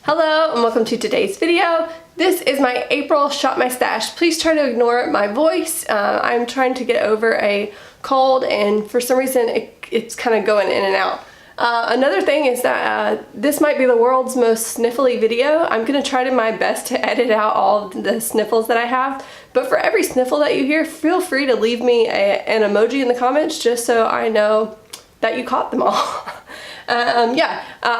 Hello and welcome to today's video. This is my April Shop My Stash. Please try to ignore my voice. I'm trying to get over a cold and for some reason it's kind of going in and out. Another thing is that this might be the world's most sniffly video. I'm going to try my best to edit out all the sniffles that I have. But for every sniffle that you hear, feel free to leave me an emoji in the comments just so I know that you caught them all.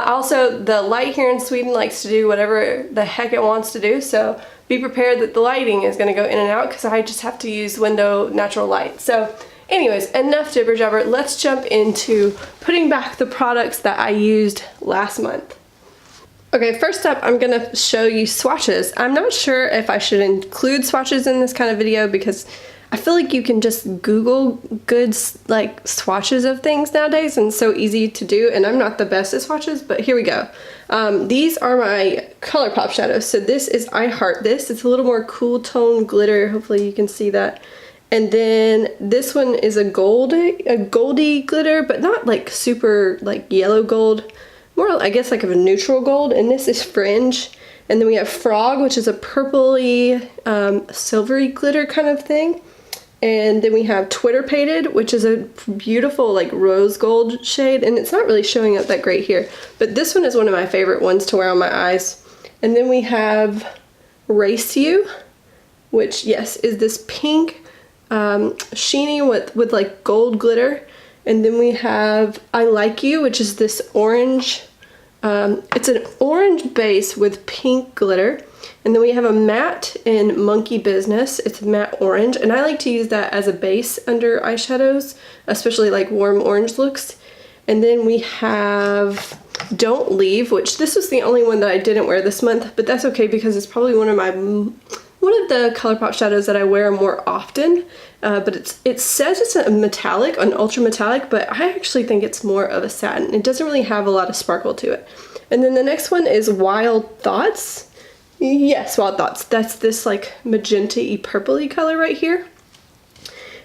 Also the light here in Sweden likes to do whatever the heck it wants to do, so be prepared that the lighting is going to go in and out because I just have to use window natural light. So anyways, enough jibber jabber, let's jump into putting back the products that I used last month. Okay, first up I'm going to show you swatches. I'm not sure if I should include swatches in this kind of video because I feel like you can just Google good like swatches of things nowadays and it's so easy to do, and I'm not the best at swatches, but here we go. These are my ColourPop shadows. So this is I Heart This. It's a little more cool tone glitter. Hopefully you can see that. And then this one is a goldy glitter, but not like super like yellow gold. More I guess like of a neutral gold. And this is Fringe. And then we have Frog, which is a purpley silvery glitter kind of thing. And then we have Twitter Pated, which is a beautiful like rose gold shade, and it's not really showing up that great here, but this one is one of my favorite ones to wear on my eyes. And then we have Race You, which yes is this pink sheeny with like gold glitter. And then we have I Like You, which is this orange, it's an orange base with pink glitter. And then we have a matte in Monkey Business. It's matte orange, and I like to use that as a base under eyeshadows, especially like warm orange looks. And then we have Don't Leave, which this was the only one that I didn't wear this month, but that's okay because it's probably one of the ColourPop shadows that I wear more often. But it says it's a metallic, an ultra metallic, but I actually think it's more of a satin. It doesn't really have a lot of sparkle to it. And then the next one is Wild Thoughts. Yes, Wild Thoughts. That's this like magenta-y purpley color right here.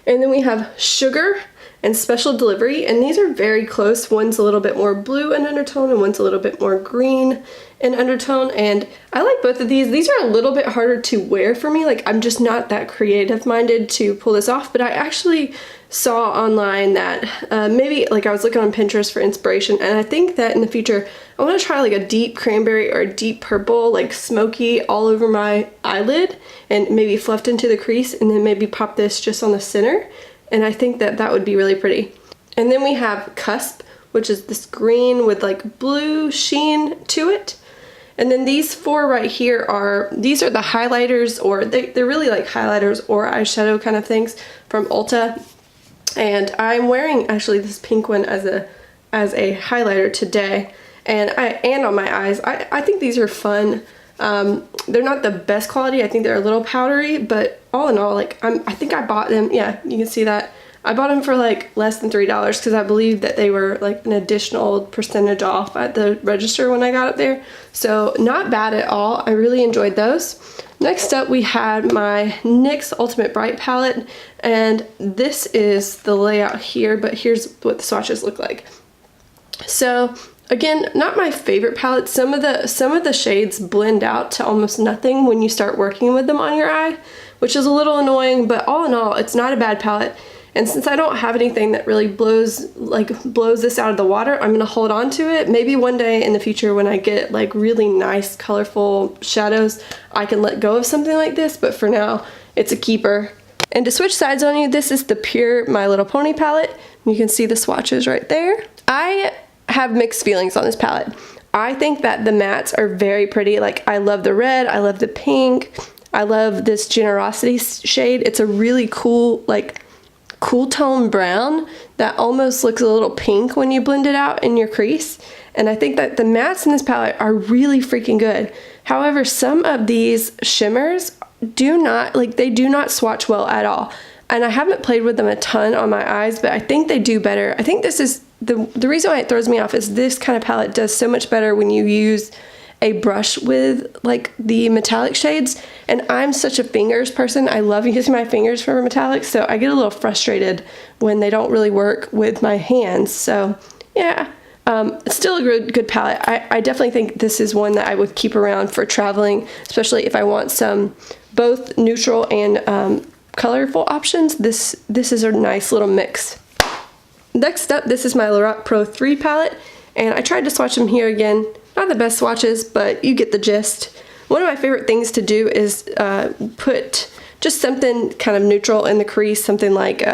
And then we have Sugar and Special Delivery, and these are very close. One's a little bit more blue in undertone and one's a little bit more green in undertone, and I like both of these. These are a little bit harder to wear for me. Like I'm just not that creative minded to pull this off, but I actually saw online that maybe like I was looking on Pinterest for inspiration, and I think that in the future I want to try like a deep cranberry or a deep purple, like smoky all over my eyelid and maybe fluffed into the crease, and then maybe pop this just on the center, and I think that that would be really pretty. And then we have Cusp, which is this green with like blue sheen to it. And then these four right here these are the highlighters, or they're really like highlighters or eyeshadow kind of things from Ulta. And I'm wearing actually this pink one as a highlighter today, and on my eyes. I think these are fun. They're not the best quality. I think they're a little powdery, but all in all, like I think I bought them. Yeah, you can see that. I bought them for like less than $3 because I believe that they were like an additional percentage off at the register when I got up there. So not bad at all. I really enjoyed those. Next up we had my NYX Ultimate Bright palette, and this is the layout here, but here's what the swatches look like. So again, not my favorite palette. Some of the shades blend out to almost nothing when you start working with them on your eye, which is a little annoying, but all in all, it's not a bad palette. And since I don't have anything that really blows this out of the water, I'm gonna hold on to it. Maybe one day in the future when I get like really nice colorful shadows, I can let go of something like this, but for now, it's a keeper. And to switch sides on you, this is the Pure My Little Pony palette. You can see the swatches right there. I have mixed feelings on this palette. I think that the mattes are very pretty. Like I love the red, I love the pink, I love this Generosity shade. It's a really cool, like cool tone brown that almost looks a little pink when you blend it out in your crease. And I think that the mattes in this palette are really freaking good. However, some of these shimmers do not swatch well at all. And I haven't played with them a ton on my eyes, but I think they do better. I think this is the reason why it throws me off is this kind of palette does so much better when you use a brush with like the metallic shades, and I'm such a fingers person. I love using my fingers for metallics, so I get a little frustrated when they don't really work with my hands. So yeah, It's still a good palette. I definitely think this is one that I would keep around for traveling, especially if I want some both neutral and colorful options. This is a nice little mix. Next up, this is my Lorac Pro 3 palette, and I tried to swatch them here again. Not the best swatches, but you get the gist. One of my favorite things to do is put just something kind of neutral in the crease, something like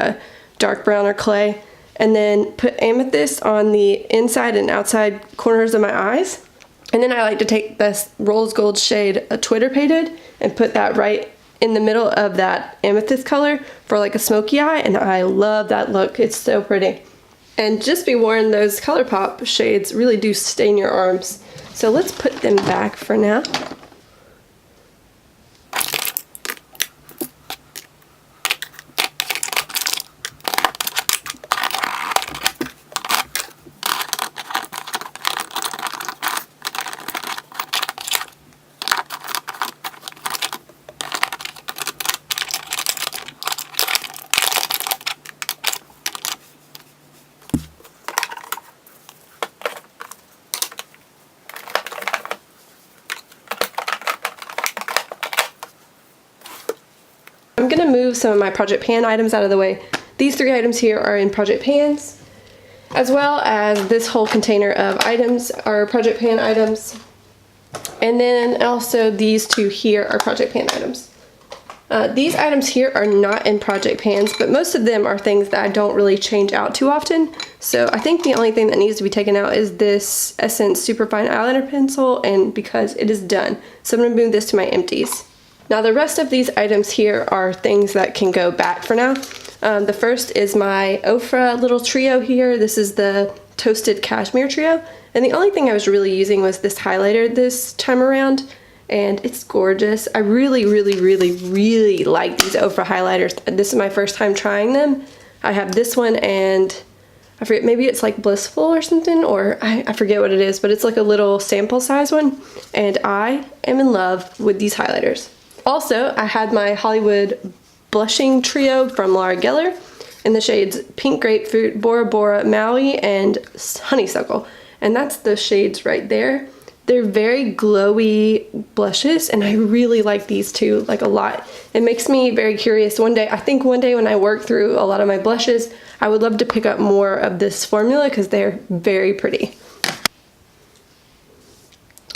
dark brown or clay, and then put amethyst on the inside and outside corners of my eyes. And then I like to take this rose gold shade, Twitter Painted, and put that right in the middle of that amethyst color for like a smoky eye, and I love that look. It's so pretty. And just be warned, those ColourPop shades really do stain your arms. So let's put them back for now. I'm going to move some of my Project Pan items out of the way. These 3 items here are in Project Pans, as well as this whole container of items are Project Pan items. And then also these 2 here are Project Pan items. These items here are not in Project Pans, but most of them are things that I don't really change out too often. So I think the only thing that needs to be taken out is this Essence Superfine Eyeliner Pencil, and because it is done. So I'm going to move this to my empties. Now the rest of these items here are things that can go back for now. The first is my Ofra little trio here. This is the Toasted Cashmere Trio. And the only thing I was really using was this highlighter this time around. And it's gorgeous. I really like these Ofra highlighters. This is my first time trying them. I have this one, and I forget, maybe it's like Blissful or something, or I forget what it is, but it's like a little sample size one. And I am in love with these highlighters. Also, I had my Hollywood Blushing Trio from Laura Geller in the shades Pink Grapefruit, Bora Bora, Maui, and Honeysuckle. And that's the shades right there. They're very glowy blushes, and I really like these two, like a lot. It makes me very curious. I think one day when I work through a lot of my blushes, I would love to pick up more of this formula because they're very pretty.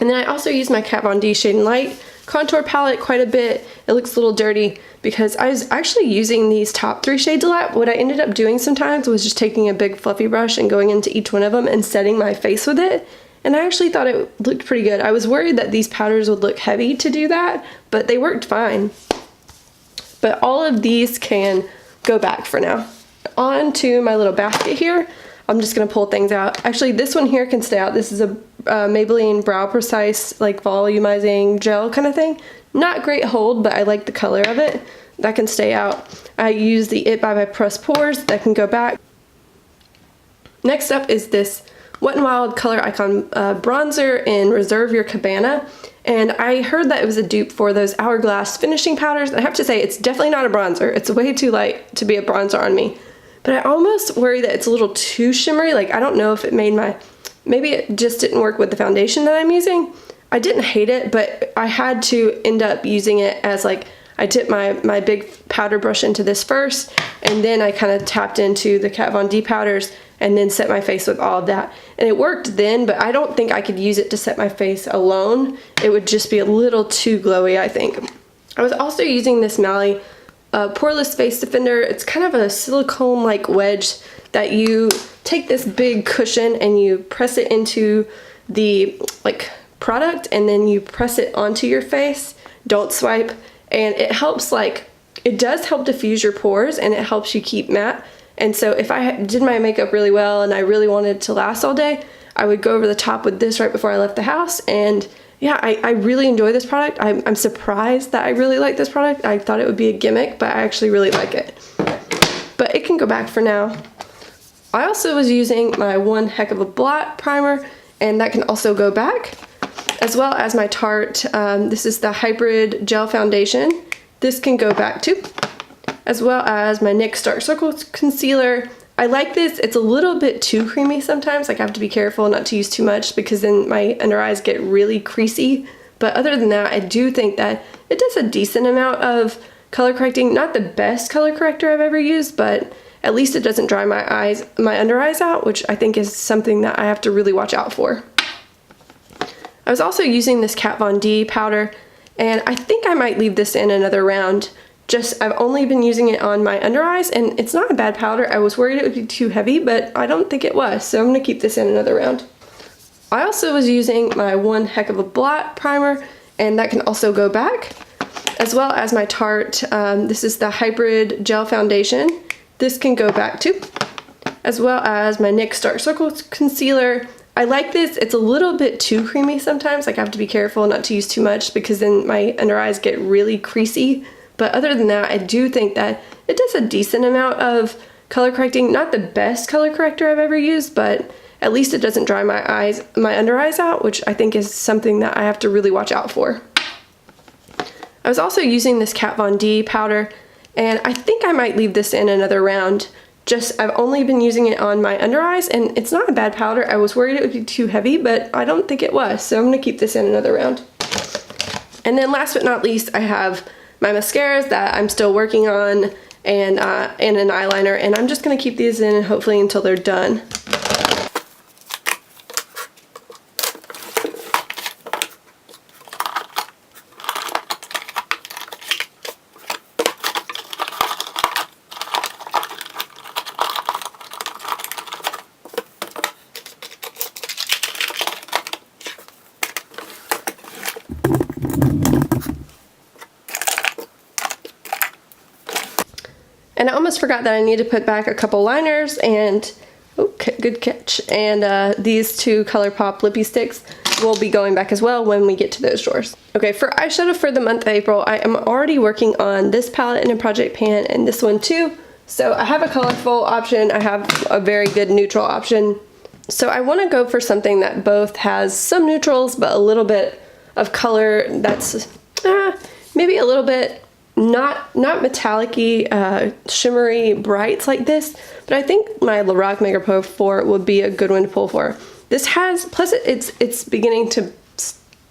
And then I also use my Kat Von D Shade and Light contour palette quite a bit. It looks a little dirty because I was actually using these top 3 shades a lot. What I ended up doing sometimes was just taking a big fluffy brush and going into each one of them and setting my face with it. And I actually thought it looked pretty good. I was worried that these powders would look heavy to do that, but they worked fine. But all of these can go back for now. On to my little basket here. I'm just going to pull things out. Actually, this one here can stay out. This is a Maybelline Brow Precise, like volumizing gel kind of thing. Not great hold, but I like the color of it. That can stay out. I use the It by Press Pores. That can go back. Next up is this Wet n Wild Color Icon bronzer in Reserve Your Cabana. And I heard that it was a dupe for those Hourglass finishing powders. I have to say, it's definitely not a bronzer. It's way too light to be a bronzer on me. But I almost worry that it's a little too shimmery. Like, I don't know if it made maybe it just didn't work with the foundation that I'm using. I didn't hate it, but I had to end up using it as like, I dipped my big powder brush into this first, and then I kind of tapped into the Kat Von D powders and then set my face with all of that. And it worked then, but I don't think I could use it to set my face alone. It would just be a little too glowy, I think. I was also using this Mally Poreless Face Defender. It's kind of a silicone-like wedge that you take this big cushion and you press it into the product, and then you press it onto your face. Don't swipe. And it helps, it does help diffuse your pores, and it helps you keep matte. And so if I did my makeup really well and I really wanted it to last all day, I would go over the top with this right before I left the house. And yeah, I really enjoy this product. I'm surprised that I really like this product. I thought it would be a gimmick, but I actually really like it. But it can go back for now. I also was using my One Heck of a Blot primer, and that can also go back, as well as my Tarte. This is the Hybrid Gel Foundation. This can go back too, as well as my NYX Dark Circles Concealer. I like this. It's a little bit too creamy sometimes. Like I have to be careful not to use too much because then my under eyes get really creasy. But other than that, I do think that it does a decent amount of color correcting. Not the best color corrector I've ever used, but at least it doesn't dry my under eyes out, which I think is something that I have to really watch out for. I was also using this Kat Von D powder, and I think I might leave this in another round. I've only been using it on my under eyes, and it's not a bad powder. I was worried it would be too heavy, but I don't think it was, so I'm gonna keep this in another round. I also was using my One Heck of a Blot primer, and that can also go back, as well as my Tarte, this is the Hybrid Gel Foundation. This can go back too, as well as my NYX Dark Circles Concealer. I like this. It's a little bit too creamy sometimes. Like I have to be careful not to use too much because then my under eyes get really creasy. But other than that, I do think that it does a decent amount of color correcting. Not the best color corrector I've ever used, but at least it doesn't dry my under eyes out, which I think is something that I have to really watch out for. I was also using this Kat Von D powder, and I think I might leave this in another round. I've only been using it on my under eyes, and it's not a bad powder. I was worried it would be too heavy, but I don't think it was, so I'm gonna keep this in another round. And then last but not least, I have my mascaras that I'm still working on, and an eyeliner, and I'm just gonna keep these in hopefully until they're done. And I almost forgot that I need to put back a couple liners and, okay, good catch, and these two ColourPop Lippie Sticks will be going back as well when we get to those drawers. Okay, for eyeshadow for the month of April, I am already working on this palette in a project pan and this one too. So I have a colorful option, I have a very good neutral option. So I want to go for something that both has some neutrals but a little bit of color that's maybe a little bit not metallic-y, shimmery brights like this, but I think my Lorac Mega Pro 4 would be a good one to pull for. This has, plus it's beginning to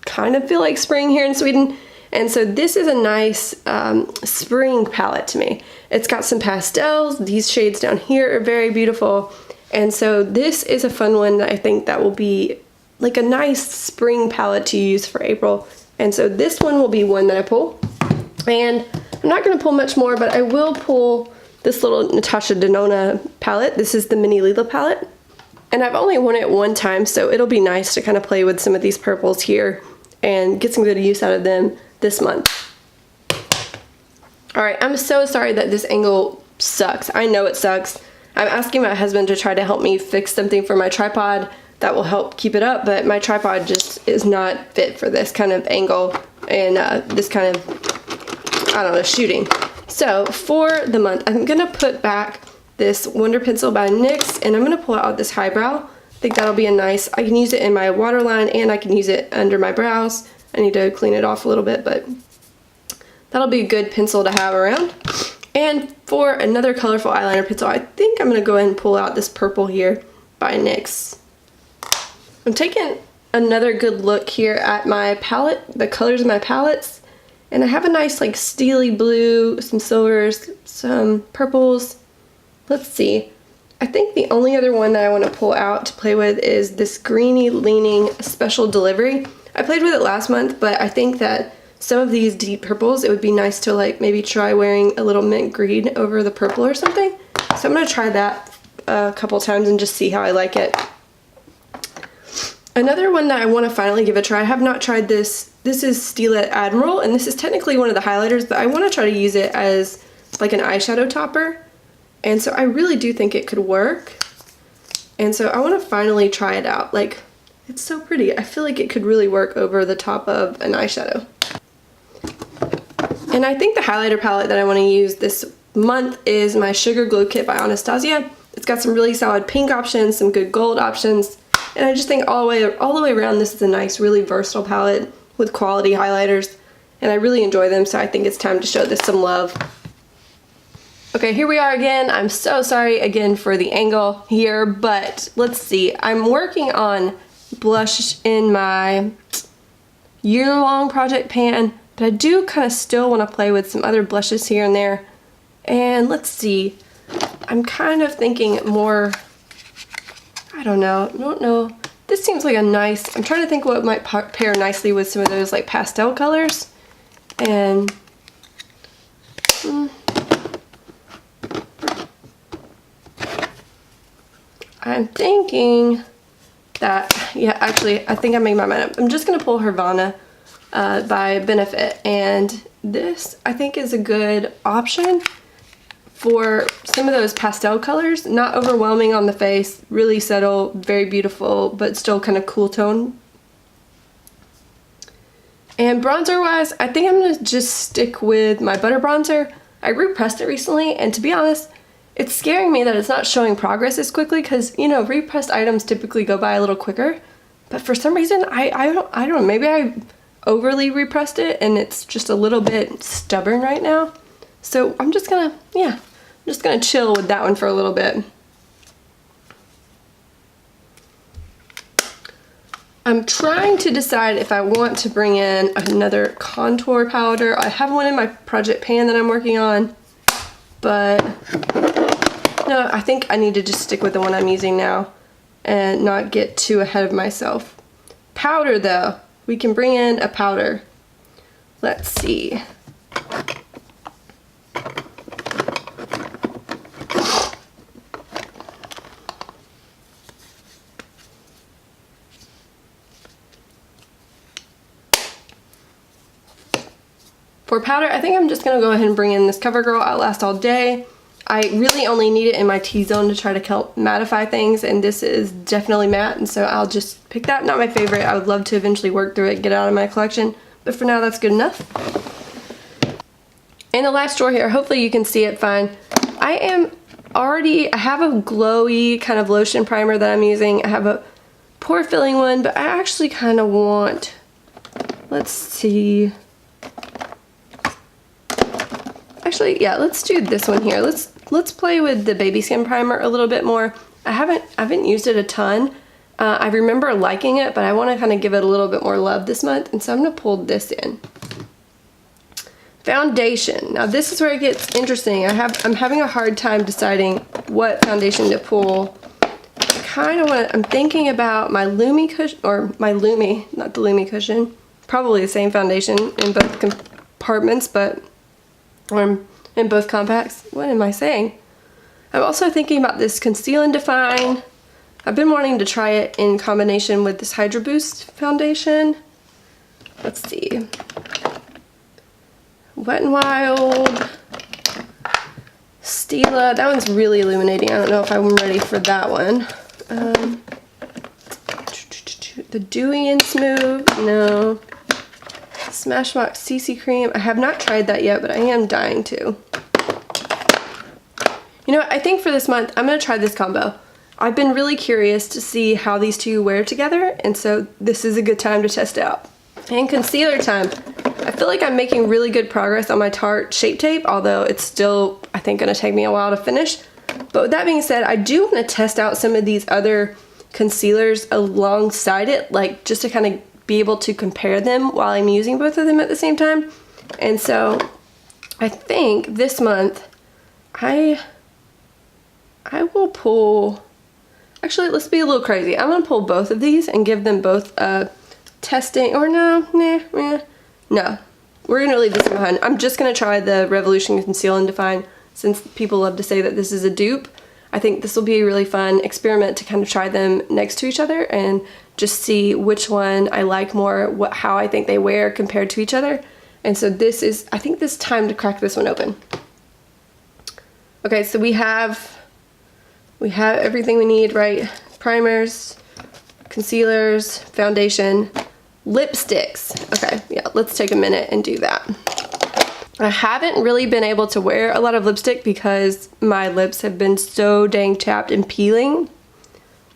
kind of feel like spring here in Sweden, and so this is a nice spring palette to me. It's got some pastels, these shades down here are very beautiful, and so this is a fun one that I think that will be like a nice spring palette to use for April, and so this one will be one that I pull. And I'm not going to pull much more, but I will pull this little Natasha Denona palette. This is the Mini Lila palette. And I've only worn it one time, so it'll be nice to kind of play with some of these purples here and get some good use out of them this month. Alright, I'm so sorry that this angle sucks. I know it sucks. I'm asking my husband to try to help me fix something for my tripod that will help keep it up, but my tripod just is not fit for this kind of angle and this kind of, I don't know, shooting. So for the month, I'm gonna put back this Wonder Pencil by NYX, and I'm gonna pull out this highbrow. I think that'll be a nice, I can use it in my waterline and I can use it under my brows. I need to clean it off a little bit, but that'll be a good pencil to have around. And for another colorful eyeliner pencil, I think I'm gonna go ahead and pull out this purple here by NYX. I'm taking another good look here at my palette, the colors of my palettes, and I have a nice like steely blue, some silvers, some purples. Let's see. I think the only other one that I want to pull out to play with is this greeny leaning Special Delivery. I played with it last month, but I think that some of these deep purples, it would be nice to like maybe try wearing a little mint green over the purple or something. So I'm going to try that a couple times and just see how I like it. Another one that I want to finally give a try, I have not tried this. This is Stila Admiral, and this is technically one of the highlighters, but I want to try to use it as like an eyeshadow topper. And so I really do think it could work. And so I want to finally try it out. Like, it's so pretty. I feel like it could really work over the top of an eyeshadow. And I think the highlighter palette that I want to use this month is my Sugar Glow Kit by Anastasia. It's got some really solid pink options, some good gold options. And I just think all the way around this is a nice, really versatile palette with quality highlighters. And I really enjoy them, so I think it's time to show this some love. Okay, here we are again. I'm so sorry again for the angle here, but let's see. I'm working on blush in my year-long project pan, but I do kind of still want to play with some other blushes here and there. And let's see. I'm kind of thinking more, I don't know. This seems like a nice, I'm trying to think what might pair nicely with some of those like pastel colors. And I'm thinking that, yeah, actually, I think I made my mind up. I'm just going to pull Hervana by Benefit. And this, I think, is a good option for some of those pastel colors. Not overwhelming on the face, really subtle, very beautiful, but still kind of cool tone. And bronzer-wise, I think I'm going to just stick with my Butter Bronzer. I repressed it recently, and to be honest, it's scaring me that it's not showing progress as quickly because, you know, repressed items typically go by a little quicker. But for some reason, I don't know, maybe I overly repressed it and it's just a little bit stubborn right now. So I'm just gonna, yeah, I'm just gonna chill with that one for a little bit. I'm trying to decide if I want to bring in another contour powder. I have one in my project pan that I'm working on, but no, I think I need to just stick with the one I'm using now and not get too ahead of myself. Powder though, we can bring in a powder. Let's see. For powder, I think I'm just gonna go ahead and bring in this CoverGirl Outlast All Day. I really only need it in my T-zone to try to help mattify things, and this is definitely matte, and so I'll just pick that. Not my favorite. I would love to eventually work through it, get it out of my collection, but for now that's good enough. In the last drawer here, hopefully you can see it fine. I have a glowy kind of lotion primer that I'm using. I have a pore filling one, but I actually kind of want, let's see. Actually, yeah, let's do this one here. Let's play with the Baby Skin primer a little bit more. I haven't used it a ton. I remember liking it, but I want to kind of give it a little bit more love this month, and so I'm gonna pull this in. Foundation. Now this is where it gets interesting. I'm having a hard time deciding what foundation to pull. I'm thinking about my Lumi cushion, or my Lumi, not the Lumi cushion. Probably the same foundation in both compartments, but or in both compacts. What am I saying? I'm also thinking about this Conceal and Define. I've been wanting to try it in combination with this Hydro Boost foundation. Let's see. Wet n Wild. Stila. That one's really illuminating. I don't know if I'm ready for that one. The Dewy and Smooth. No. Smashbox CC Cream. I have not tried that yet, but I am dying to. You know what? I think for this month, I'm going to try this combo. I've been really curious to see how these two wear together, and so this is a good time to test it out. And concealer time. I feel like I'm making really good progress on my Tarte Shape Tape, although it's still, I think, going to take me a while to finish. But with that being said, I do want to test out some of these other concealers alongside it, like just to kind of be able to compare them while I'm using both of them at the same time. And so I think this month I will pull, actually let's be a little crazy. I'm gonna pull both of these and give them both a testing, or no, we're gonna leave this behind. I'm just gonna try the Revolution Conceal and Define, since people love to say that this is a dupe. I think this will be a really fun experiment to kind of try them next to each other and just see which one I like more, how I think they wear compared to each other. And so this is, I think this is time to crack this one open. Okay, so we have everything we need, right? Primers, concealers, foundation, lipsticks. Okay, yeah, let's take a minute and do that. I haven't really been able to wear a lot of lipstick because my lips have been so dang chapped and peeling.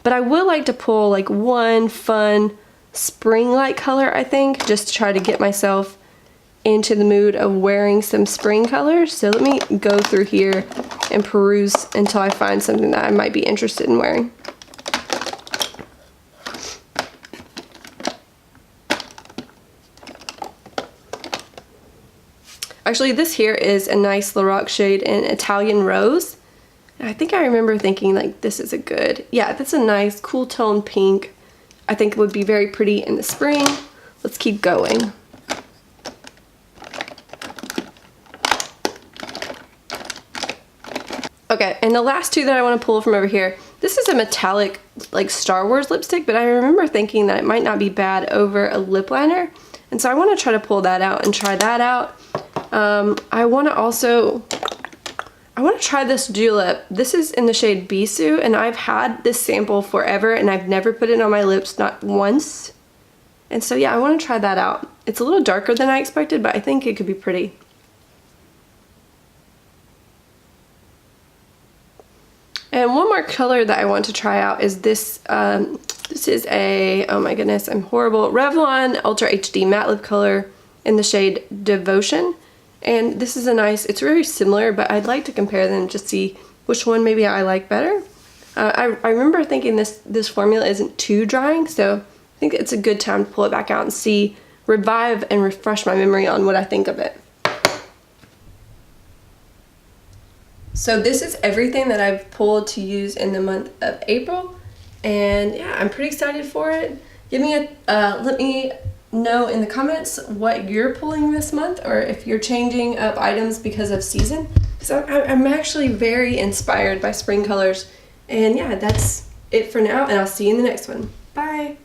But I would like to pull like one fun spring-like color, I think, just to try to get myself into the mood of wearing some spring colors. So let me go through here and peruse until I find something that I might be interested in wearing. Actually, this here is a nice Lorac shade in Italian Rose. And I think I remember thinking like this is a good, yeah, that's a nice cool tone pink. I think it would be very pretty in the spring. Let's keep going. Okay, and the last two that I want to pull from over here, this is a metallic like Star Wars lipstick, but I remember thinking that it might not be bad over a lip liner. And so I want to try to pull that out and try that out. I want to try this Julep. This is in the shade Bisou, and I've had this sample forever and I've never put it on my lips, not once. And so yeah, I want to try that out. It's a little darker than I expected, but I think it could be pretty. And one more color that I want to try out is this. This is a, oh my goodness, I'm horrible, Revlon Ultra HD Matte Lip Color in the shade Devotion. And this is a nice, it's very similar, but I'd like to compare them to see which one maybe I like better. I remember thinking this formula isn't too drying, so I think it's a good time to pull it back out and see, revive and refresh my memory on what I think of it. So this is everything that I've pulled to use in the month of April, and yeah, I'm pretty excited for it. Give me let me know in the comments what you're pulling this month, or if you're changing up items because of season. So I'm actually very inspired by spring colors, and yeah, that's it for now, and I'll see you in the next one. Bye!